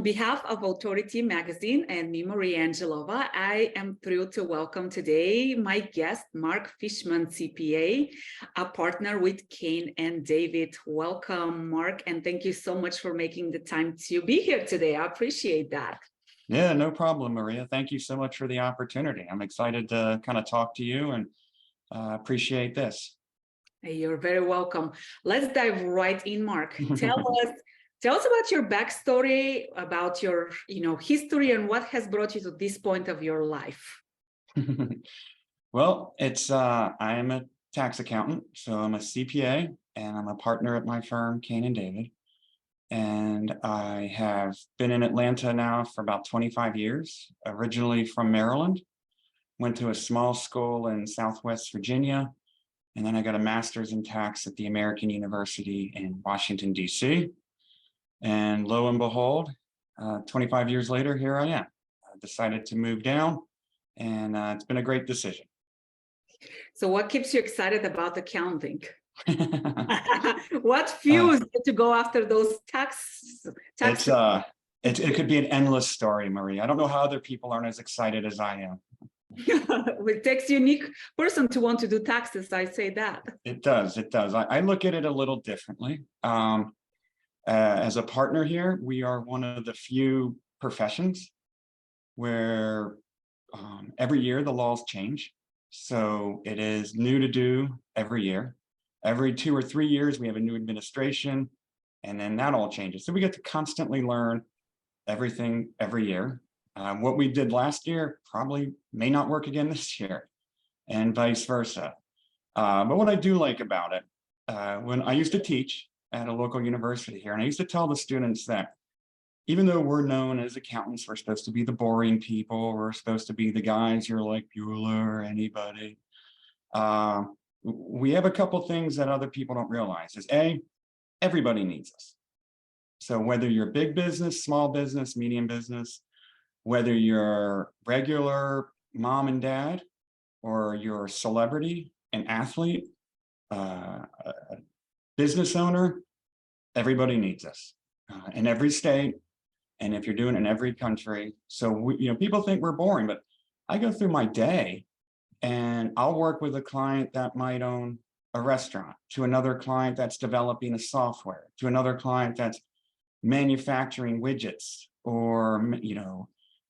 On behalf of Authority Magazine and me, Maria Angelova, I am thrilled to welcome today my guest, Mark Fishman, CPA, a partner with Kane and David. Welcome, Mark, and thank you so much for making the time to be here today. I appreciate that. Yeah, no problem, Maria. Thank you so much for the opportunity. I'm excited to kind of talk to you and appreciate this. You're very welcome. Let's dive right in, Mark. Tell us about your backstory, about your history, and what has brought you to this point of your life. Well, I am a tax accountant, so I'm a CPA, and I'm a partner at my firm, Kane and David. And I have been in Atlanta now for about 25 years, originally from Maryland, went to a small school in Southwest Virginia, and then I got a master's in tax at the American University in Washington, D.C. And lo and behold, 25 years later, here I am. I decided to move down, and it's been a great decision. So what keeps you excited about accounting? What fuels you to go after those tax? It could be an endless story, Marie. I don't know how other people aren't as excited as I am. It takes a unique person to want to do taxes, I say that. It does. I look at it a little differently. As a partner here, we are one of the few professions where every year the laws change. So it is new to do every year. Every 2 or 3 years, we have a new administration, and then that all changes. So we get to constantly learn everything every year. What we did last year probably may not work again this year, and vice versa. But what I do like about it, when I used to teach at a local university here, and I used to tell the students that even though we're known as accountants, we're supposed to be the boring people, we're supposed to be the guys you're like Bueller or anybody. We have a couple things that other people don't realize is everybody needs us. So whether you're big business, small business, medium business, whether you're regular mom and dad, or you're a celebrity, an athlete, a business owner, everybody needs us in every state. And if you're doing it in every country. So people think we're boring, but I go through my day and I'll work with a client that might own a restaurant, to another client that's developing a software, to another client that's manufacturing widgets, or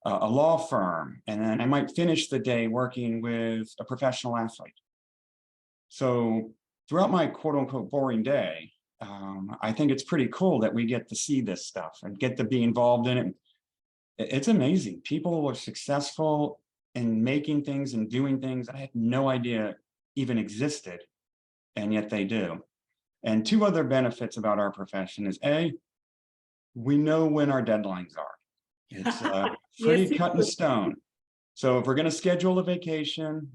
a law firm. And then I might finish the day working with a professional athlete. So throughout my quote unquote boring day, I think it's pretty cool that we get to see this stuff and get to be involved in it. It's amazing. People are successful in making things and doing things I had no idea even existed, and yet they do. And 2 other benefits about our profession is we know when our deadlines are. It's pretty Yes, cut in stone. So if we're going to schedule a vacation,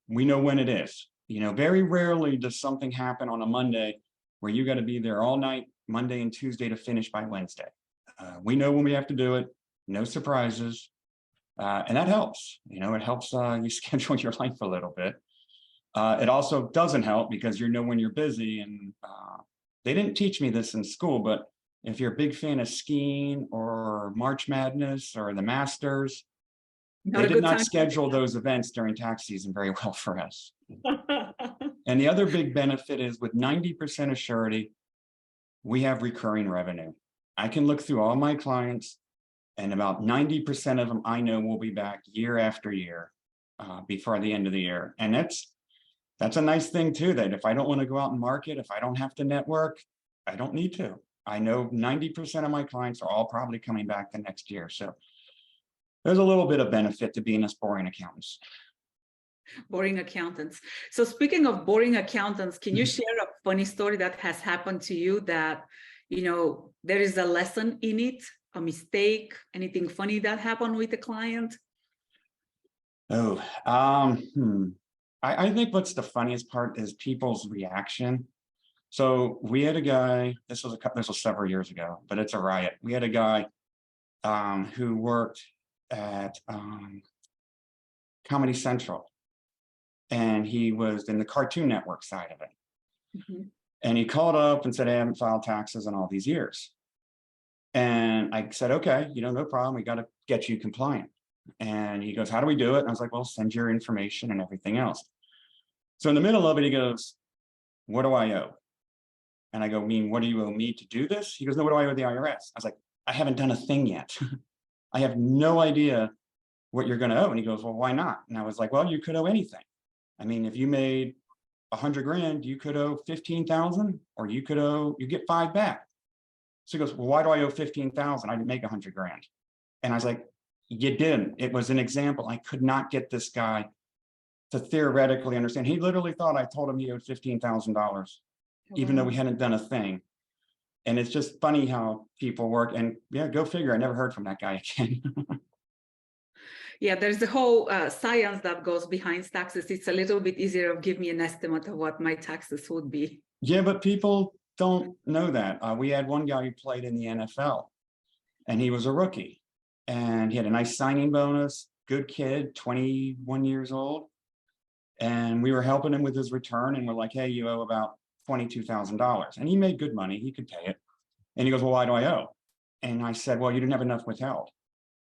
we know when it is. Very rarely does something happen on a Monday where you got to be there all night, Monday and Tuesday, to finish by Wednesday. We know when we have to do it, no surprises. And that helps. It helps you schedule your life a little bit. It also doesn't help because when you're busy, and they didn't teach me this in school, but if you're a big fan of skiing or March Madness or the Masters, they did not schedule those events during tax season very well for us. And the other big benefit is with 90% of surety, we have recurring revenue. I can look through all my clients, and about 90% of them I know will be back year after year before the end of the year. And that's a nice thing too, that if I don't want to go out and market, if I don't have to network, I don't need to. I know 90% of my clients are all probably coming back the next year. So there's a little bit of benefit to being us boring accountants. Boring accountants. So speaking of boring accountants, can you share a funny story that has happened to you that, there is a lesson in it, a mistake, anything funny that happened with the client? I think what's the funniest part is people's reaction. So we had a guy, this was several years ago, but it's a riot. We had a guy who worked at Comedy Central, and he was in the Cartoon Network side of it. And he called up and said, I haven't filed taxes in all these years. And I said, okay, no problem. We got to get you compliant. And he goes, how do we do it? And I was like, well, send your information and everything else. So in the middle of it, he goes, what do I owe? And I go, what do you owe me to do this? He goes, no, what do I owe the IRS? I was like, I haven't done a thing yet. I have no idea what you're going to owe. And he goes, well, why not? And I was like, well, you could owe anything. I mean, if you made 100 grand, you could owe 15,000, or you get 5 back. So he goes, well, why do I owe 15,000? I didn't make 100 grand. And I was like, you didn't. It was an example. I could not get this guy to theoretically understand. He literally thought I told him he owed $15,000, even though we hadn't done a thing. And it's just funny how people work. And yeah, go figure. I never heard from that guy again. Yeah, there's the whole science that goes behind taxes. It's a little bit easier to give me an estimate of what my taxes would be. Yeah, but people don't know that. We had one guy who played in the NFL, and he was a rookie, and he had a nice signing bonus, good kid, 21 years old. And we were helping him with his return, and we're like, hey, you owe about $22,000. And he made good money. He could pay it. And he goes, well, why do I owe? And I said, well, you didn't have enough withheld.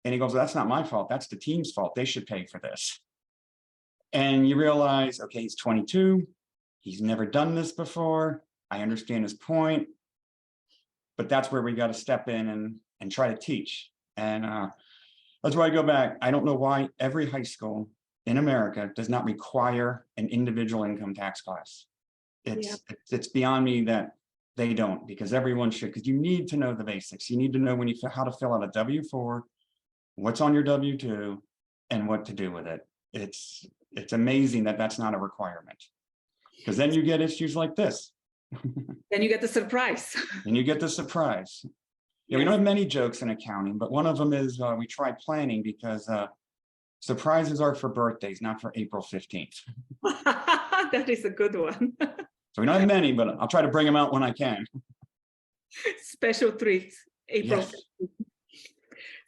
And he goes, well, that's not my fault. That's the team's fault. They should pay for this. And you realize, okay, he's 22. He's never done this before. I understand his point. But that's where we got to step in and try to teach. And that's why I go back. I don't know why every high school in America does not require an individual income tax class. It's beyond me that they don't, because everyone should, because you need to know the basics. You need to know how to fill out a W-4, what's on your W-2, and what to do with it. It's amazing that that's not a requirement, because then you get issues like this. Then you get the surprise. And you get the surprise. Yeah, we don't have many jokes in accounting, but one of them is we try planning, because surprises are for birthdays, not for April 15th. That is a good one. So we don't have many, but I'll try to bring them out when I can. Special treats, April. Yes.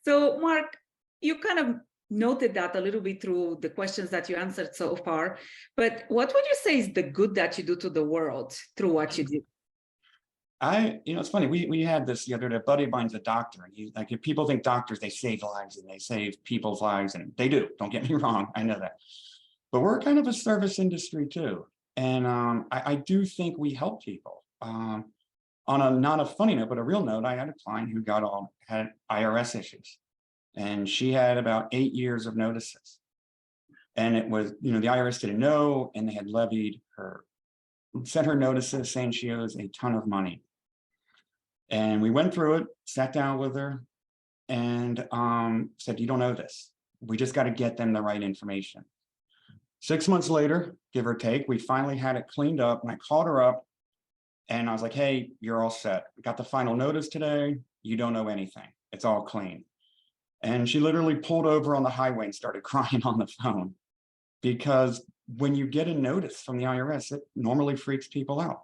So Mark, you kind of noted that a little bit through the questions that you answered so far, but what would you say is the good that you do to the world through what you do? It's funny, we had this the other day. A buddy of mine's a doctor, and he's like, if people think doctors, they save lives and they save people's lives, and they do, don't get me wrong, I know that. But we're kind of a service industry too. And I do think we help people. On not a funny note, but a real note, I had a client who had IRS issues, and she had about 8 years of notices. And it was, the IRS didn't know, and they had sent her notices saying she owes a ton of money. And we went through it, sat down with her, and said, you don't owe this. We just got to get them the right information. 6 months later, give or take, we finally had it cleaned up, and I called her up, and I was like, hey, you're all set. We got the final notice today. You don't owe anything. It's all clean. And she literally pulled over on the highway and started crying on the phone, because when you get a notice from the IRS, it normally freaks people out.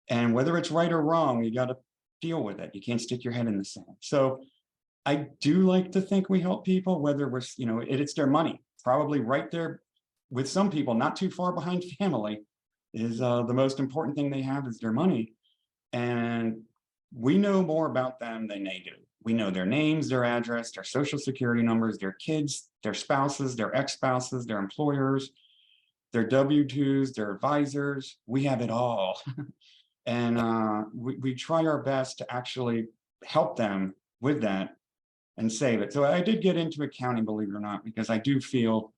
And whether it's right or wrong, you got to deal with it. You can't stick your head in the sand. So I do like to think we help people, whether we're, it's their money, probably right there with some people, not too far behind family, is the most important thing they have is their money. And we know more about them than they do. We know their names, their address, their social security numbers, their kids, their spouses, their ex-spouses, their employers, their W-2s, their advisors. We have it all. And we try our best to actually help them with that and save it. So I did get into accounting, believe it or not, because I do feel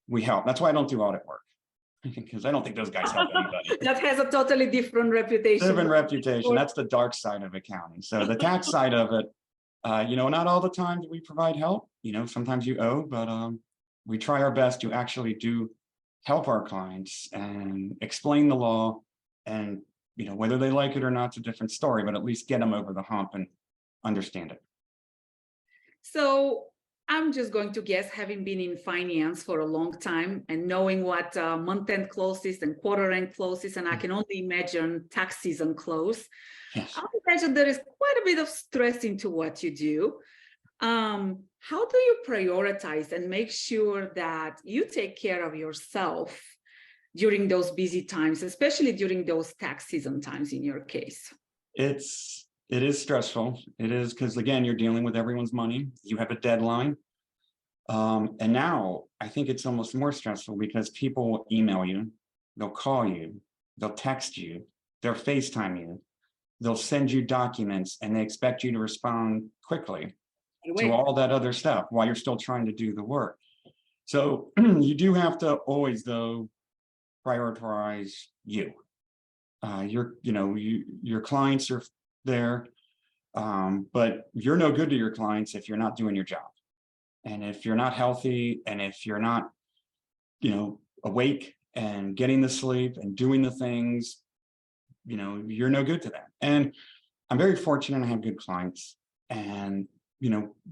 we help. That's why I don't do audit work, because I don't think those guys help anybody. That has a totally different reputation. Different reputation. That's the dark side of accounting. So the tax side of it, not all the time do we provide help. Sometimes you owe, but we try our best to actually do help our clients and explain the law. And whether they like it or not, it's a different story, but at least get them over the hump and understand it. So I'm just going to guess, having been in finance for a long time and knowing what month-end close is and quarter-end close is, and I can only imagine tax season close. Yes. I imagine there is quite a bit of stress into what you do. How do you prioritize and make sure that you take care of yourself during those busy times, especially during those tax season times in your case? It's It is stressful. It is because, again, you're dealing with everyone's money. You have a deadline. And now I think it's almost more stressful because people will email you, they'll call you, they'll text you, they'll FaceTime you, they'll send you documents, and they expect you to respond quickly to Wait, all that other stuff while you're still trying to do the work. So you do have to always, though, prioritize you. Your clients are there, but you're no good to your clients if you're not doing your job. And if you're not healthy, and if you're not, awake and getting the sleep and doing the things, you're no good to them. And I'm very fortunate I have good clients. And,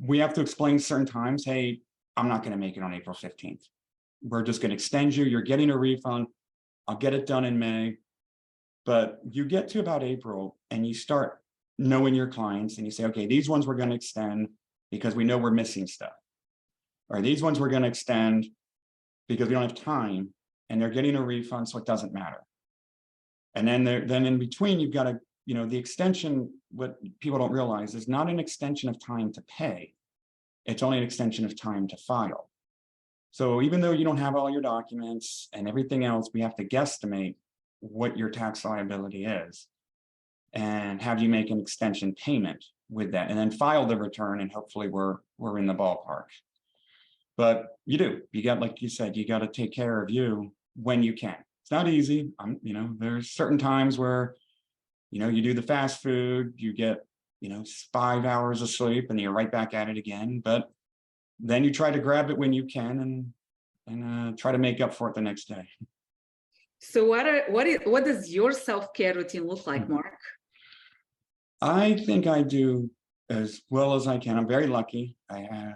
we have to explain certain times, hey, I'm not going to make it on April 15th. We're just going to extend you. You're getting a refund. I'll get it done in May. But you get to about April and you start knowing your clients and you say, okay, these ones we're going to extend because we know we're missing stuff. Or these ones we're going to extend because we don't have time and they're getting a refund, so it doesn't matter. And then in between, you've got to, the extension, what people don't realize is not an extension of time to pay. It's only an extension of time to file. So even though you don't have all your documents and everything else, we have to guesstimate what your tax liability is and have you make an extension payment with that and then file the return, and hopefully we're in the ballpark. But you got, like you said, you got to take care of you when you can. It's not easy. There's certain times where, you do the fast food, you get, 5 hours of sleep and you're right back at it again. But then you try to grab it when you can and try to make up for it the next day. so what does your self-care routine look like, Mark? I think I do as well as I can. I'm very lucky. I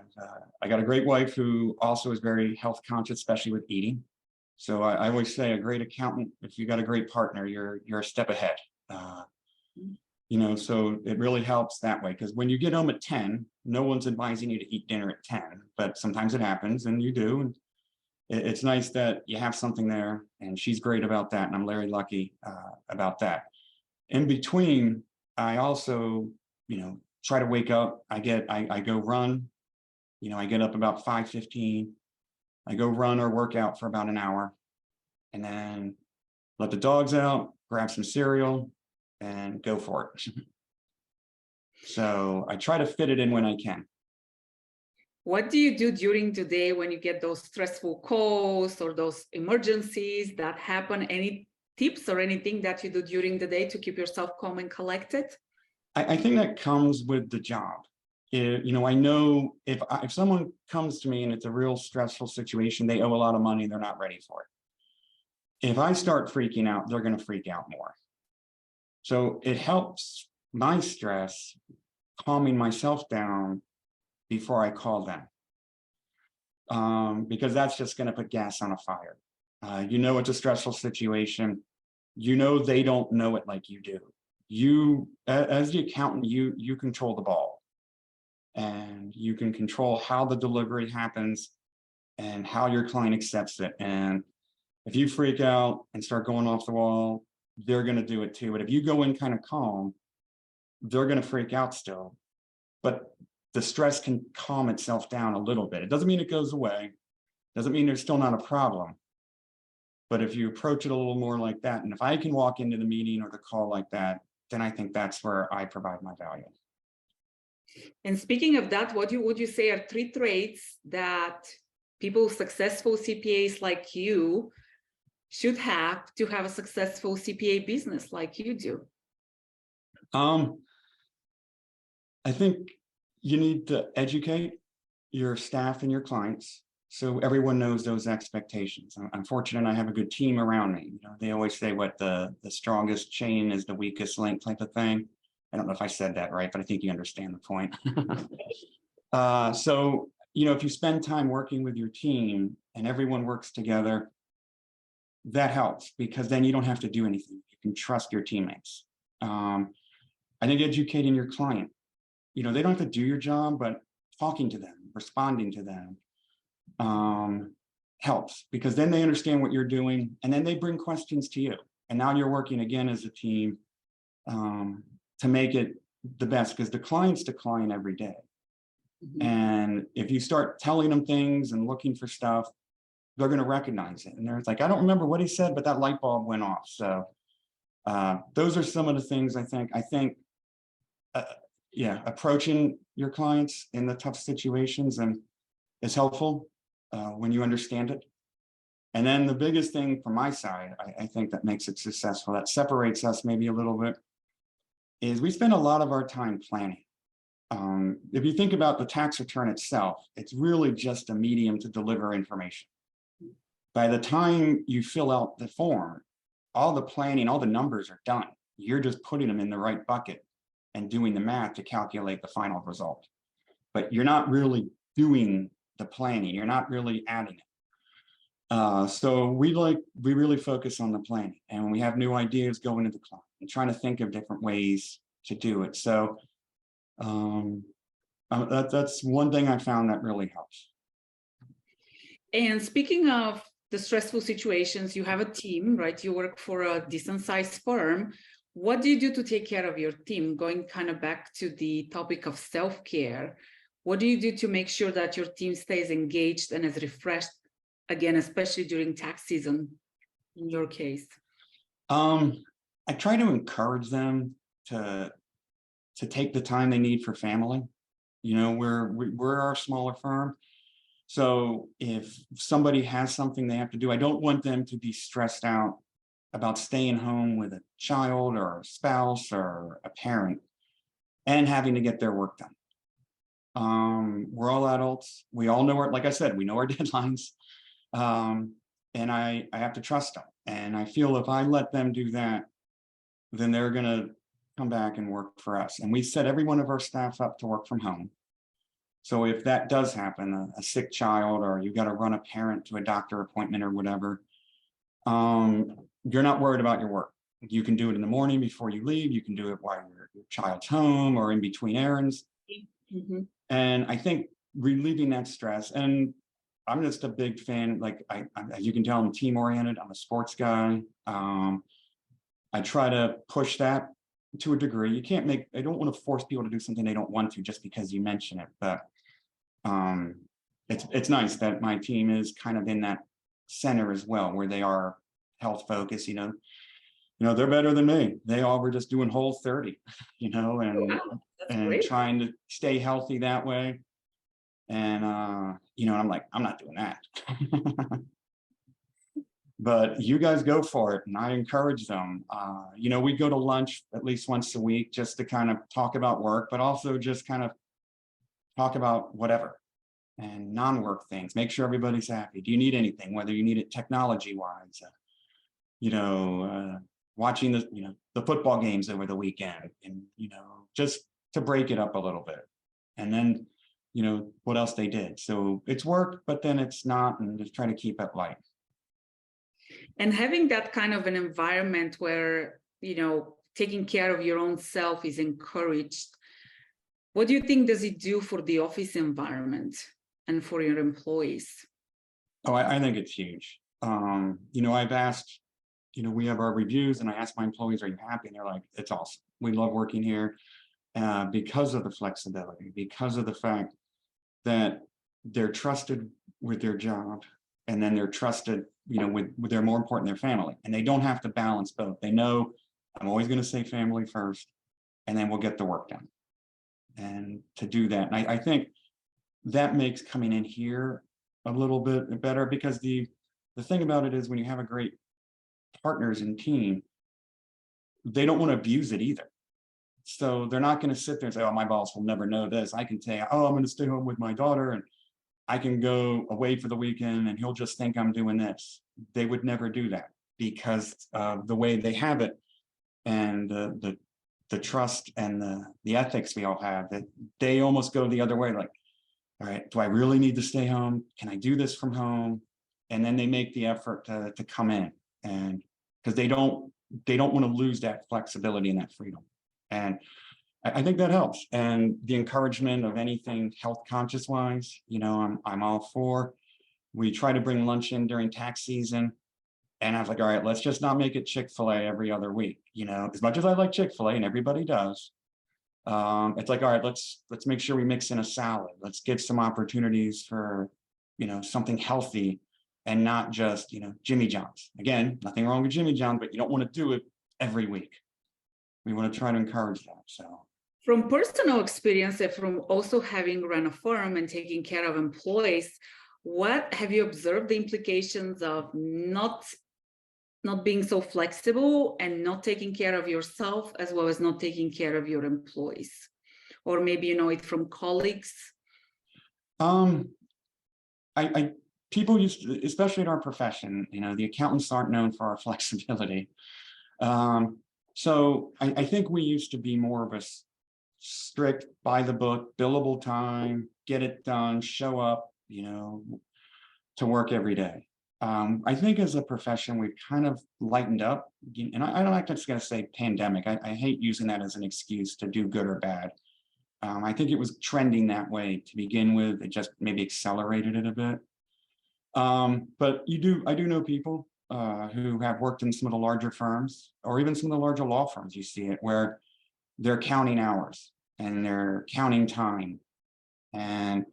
got a great wife who also is very health conscious, especially with eating. So I always say a great accountant, if you got a great partner, you're a step ahead. So it really helps that way, because when you get home at 10, no one's advising you to eat dinner at 10, but sometimes it happens and you do. And it's nice that you have something there, and she's great about that. And I'm very lucky about that. In between, I also, try to wake up. I go run, I get up about 5:15. I go run or work out for about an hour and then let the dogs out, grab some cereal and go for it. So I try to fit it in when I can. What do you do during the day when you get those stressful calls or those emergencies that happen? Any tips or anything that you do during the day to keep yourself calm and collected? I think that comes with the job. I know if someone comes to me and it's a real stressful situation, they owe a lot of money, they're not ready for it. If I start freaking out, they're going to freak out more. So it helps my stress calming myself down before I call them, because that's just going to put gas on a fire. It's a stressful situation. They don't know it like you do. You, as the accountant, you control the ball, and you can control how the delivery happens and how your client accepts it. And if you freak out and start going off the wall, they're going to do it too. But if you go in kind of calm, they're going to freak out still. But the stress can calm itself down a little bit. It doesn't mean it goes away. Doesn't mean there's still not a problem. But if you approach it a little more like that, and if I can walk into the meeting or the call like that, then I think that's where I provide my value. And speaking of that, what would you say are 3 traits that people, successful CPAs like you, should have to have a successful CPA business like you do? I think you need to educate your staff and your clients so everyone knows those expectations. I'm fortunate I have a good team around me. They always say what the strongest chain is the weakest link type of thing. I don't know if I said that right, but I think you understand the point. So, if you spend time working with your team and everyone works together, that helps, because then you don't have to do anything. You can trust your teammates. I think educating your client, they don't have to do your job, but talking to them, responding to them helps, because then they understand what you're doing and then they bring questions to you. And now you're working again as a team to make it the best because the clients decline every day. Mhm. And if you start telling them things and looking for stuff, they're going to recognize it. And they're like, I don't remember what he said, but that light bulb went off. So those are some of the things I think, uh, yeah, approaching your clients in the tough situations and is helpful when you understand it. And then the biggest thing from my side, I think that makes it successful, that separates us maybe a little bit, is we spend a lot of our time planning. If you think about the tax return itself, it's really just a medium to deliver information. By the time you fill out the form, all the planning, all the numbers are done. You're just putting them in the right bucket and doing the math to calculate the final result. But you're not really doing the planning. You're not really adding it. So we really focus on the planning, and when we have new ideas going to the client and trying to think of different ways to do it. So that's one thing I found that really helps. And speaking of the stressful situations, you have a team, right? You work for a decent sized firm. What do you do to take care of your team? Going kind of back to the topic of self-care, what do you do to make sure that your team stays engaged and is refreshed again, especially during tax season, in your case? I try to encourage them to take the time they need for family. You know, we're our smaller firm. So if somebody has something they have to do, I don't want them to be stressed out about staying home with a child or a spouse or a parent and having to get their work done. We're all adults. We all know like I said, we know our deadlines. And I have to trust them. And I feel if I let them do that, then they're going to come back and work for us. And we set every one of our staff up to work from home. So if that does happen, a sick child, or you got to run a parent to a doctor appointment or whatever, you're not worried about your work. You can do it in the morning before you leave. You can do it while your child's home or in between errands. Mm-hmm. And I think relieving that stress, and I'm just a big fan, like as you can tell, I'm team oriented. I'm a sports guy. I try to push that to a degree. I don't want to force people to do something they don't want to just because you mention it. But it's nice that my team is kind of in that center as well, where they are health focused, they're better than me. They all were just doing Whole 30, Wow, and great. trying to stay healthy that way. And, I'm like, I'm not doing that. But you guys go for it. And I encourage them. We go to lunch at least once a week just to kind of talk about work, but also just kind of talk about whatever and non-work things. Make sure everybody's happy. Do you need anything, whether you need it technology wise, watching the football games over the weekend, and, just to break it up a little bit. And then, what else they did. So it's work, but then it's not, and just try to keep it light. And having that kind of an environment where, taking care of your own self is encouraged, what do you think does it do for the office environment and for your employees? Oh, I think it's huge. I've asked, we have our reviews, and I ask my employees, are you happy? And they're like, it's awesome. We love working here because of the flexibility, because of the fact that they're trusted with their job, and then they're trusted, with their, more important, their family, and they don't have to balance both. They know I'm always going to say family first, and then we'll get the work done. And to do that, and I think that makes coming in here a little bit better, because the thing about it is, when you have a great partners and team, they don't want to abuse it either. So they're not going to sit there and say, oh, my boss will never know this. I can say, oh, I'm going to stay home with my daughter, and I can go away for the weekend, and he'll just think I'm doing this. They would never do that, because of the way they have it, and the trust and the ethics we all have, that they almost go the other way. Like, all right, do I really need to stay home? Can I do this from home? And then they make the effort to come in, and because they don't want to lose that flexibility and that freedom. And I think that helps. And the encouragement of anything health conscious wise, I'm all for. We try to bring lunch in during tax season. And I was like, all right, let's just not make it Chick-fil-A every other week. As much as I like Chick-fil-A, and everybody does, It's like, all right, let's make sure we mix in a salad. Let's give some opportunities for, something healthy and not just, Jimmy John's. Again, nothing wrong with Jimmy John, but you don't want to do it every week. We want to try to encourage that. So from personal experience and from also having run a firm and taking care of employees, what have you observed the implications of not being so flexible and not taking care of yourself as well as not taking care of your employees? Or maybe you know it from colleagues? I people used to, especially in our profession, the accountants aren't known for our flexibility. So I think we used to be more of a strict, by the book, billable time, get it done, show up, to work every day. I think as a profession, we've kind of lightened up, and I don't like just going to say pandemic. I hate using that as an excuse to do good or bad. I think it was trending that way to begin with. It just maybe accelerated it a bit. But I do know people who have worked in some of the larger firms or even some of the larger law firms. You see it where they're counting hours and they're counting time, and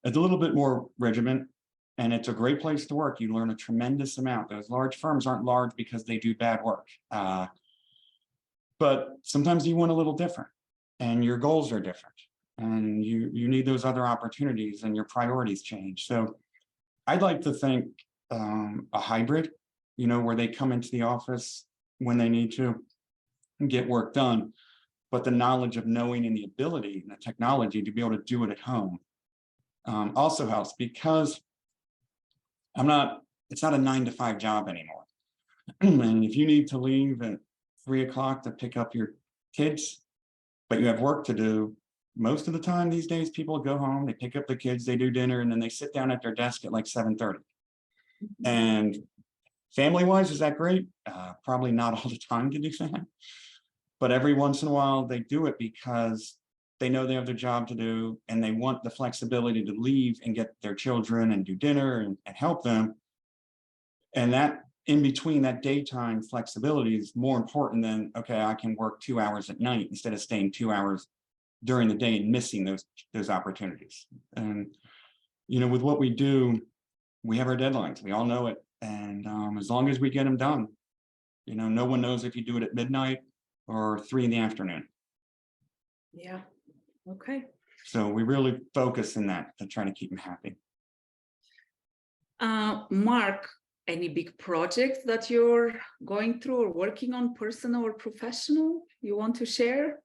it's a little bit more regiment. And it's a great place to work. You learn a tremendous amount. Those large firms aren't large because they do bad work. But sometimes you want a little different and your goals are different and you need those other opportunities and your priorities change. So I'd like to think a hybrid, where they come into the office when they need to get work done, but the knowledge of knowing and the ability and the technology to be able to do it at home also helps, because it's not a 9-to-5 job anymore. And if you need to leave at 3 o'clock to pick up your kids, but you have work to do, most of the time these days, people go home, they pick up the kids, they do dinner, and then they sit down at their desk at like 7:30. And family-wise, is that great? Probably not all the time to do that. But every once in a while, they do it because they know they have their job to do and they want the flexibility to leave and get their children and do dinner and help them. And that in between, that daytime flexibility is more important than, okay, I can work 2 hours at night instead of staying 2 hours during the day and missing those opportunities. And, with what we do, we have our deadlines. We all know it. And as long as we get them done, no one knows if you do it at midnight or 3 p.m. Yeah. Okay. So we really focus in that to try to keep them happy. Mark, any big projects that you're going through or working on, personal or professional, you want to share?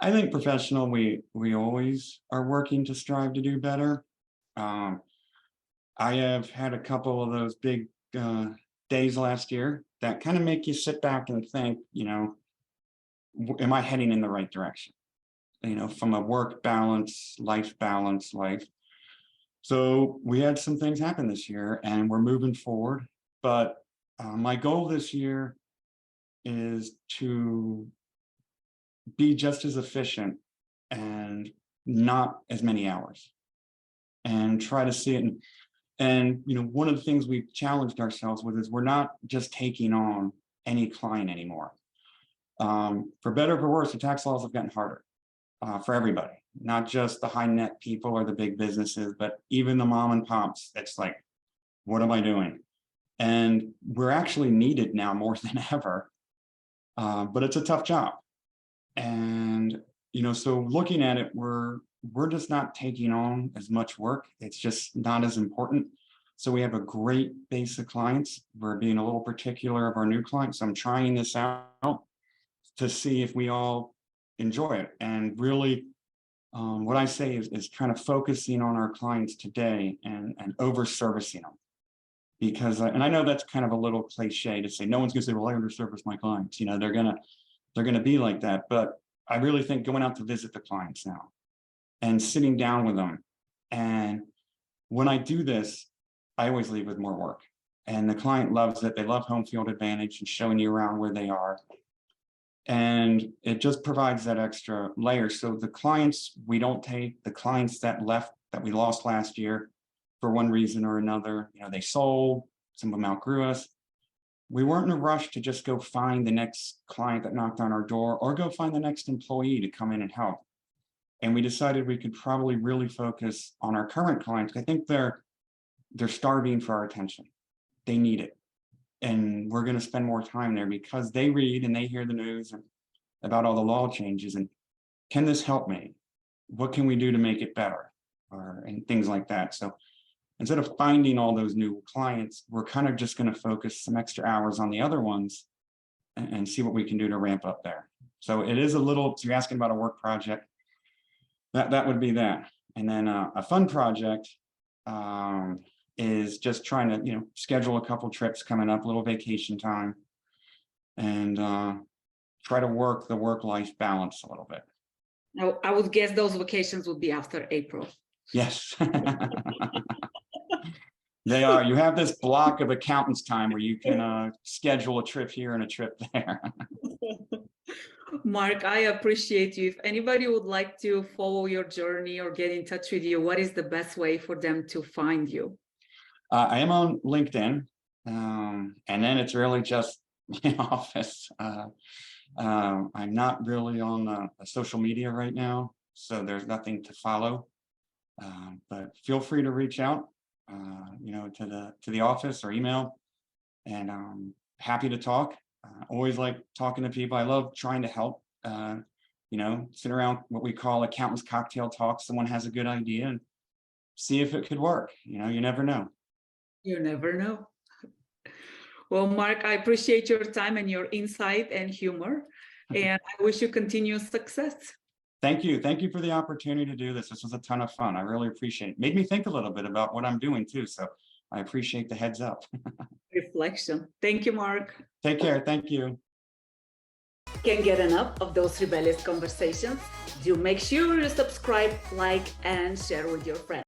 I think professional, we always are working to strive to do better. I have had a couple of those big days last year that kind of make you sit back and think, am I heading in the right direction? From a work balance, life balance, life. So we had some things happen this year and we're moving forward. But my goal this year is to be just as efficient and not as many hours, and try to see it. And one of the things we've challenged ourselves with is we're not just taking on any client anymore. For better or for worse, the tax laws have gotten harder for everybody, not just the high net people or the big businesses, but even the mom and pops. It's like, what am I doing? And we're actually needed now more than ever, but it's a tough job. And, so looking at it, we're just not taking on as much work. It's just not as important. So we have a great base of clients. We're being a little particular of our new clients. So I'm trying this out to see if we all enjoy it. And really, what I say is kind of focusing on our clients today and over servicing them. Because, and I know that's kind of a little cliche to say, no one's gonna say, well, I underservice my clients. They're gonna be like that. But I really think going out to visit the clients now and sitting down with them. And when I do this, I always leave with more work. And the client loves it. They love home field advantage and showing you around where they are. And it just provides that extra layer. So the clients we don't take, the clients that we lost last year for one reason or another, they sold, some of them outgrew us. we weren't in a rush to just go find the next client that knocked on our door or go find the next employee to come in and help. And we decided we could probably really focus on our current clients. I think they're starving for our attention. They need it. And we're going to spend more time there because they read and they hear the news about all the law changes. And can this help me? What can we do to make it better? And things like that. So instead of finding all those new clients, we're kind of just going to focus some extra hours on the other ones and see what we can do to ramp up there. So it is a little, so you're asking about a work project. That would be that. And then a fun project is just trying to, schedule a couple trips coming up, a little vacation time, and try to work the work-life balance a little bit. Now, I would guess those vacations would be after April. Yes. They are. You have this block of accountant's time where you can schedule a trip here and a trip there. Mark, I appreciate you. If anybody would like to follow your journey or get in touch with you, what is the best way for them to find you? I am on LinkedIn, and then it's really just my office. I'm not really on social media right now, so there's nothing to follow. But feel free to reach out, to the office or email, and I'm happy to talk. Always like talking to people. I love trying to help. Sit around what we call accountant's cocktail talk. Someone has a good idea and see if it could work. You never know. You never know. Well, Mark, I appreciate your time and your insight and humor, and I wish you continued success. Thank you. Thank you for the opportunity to do this. This was a ton of fun. I really appreciate it. Made me think a little bit about what I'm doing too. So I appreciate the heads up. Reflection. Thank you, Mark. Take care. Thank you. Can't get enough of those rebellious conversations? Do make sure you subscribe, like, and share with your friends.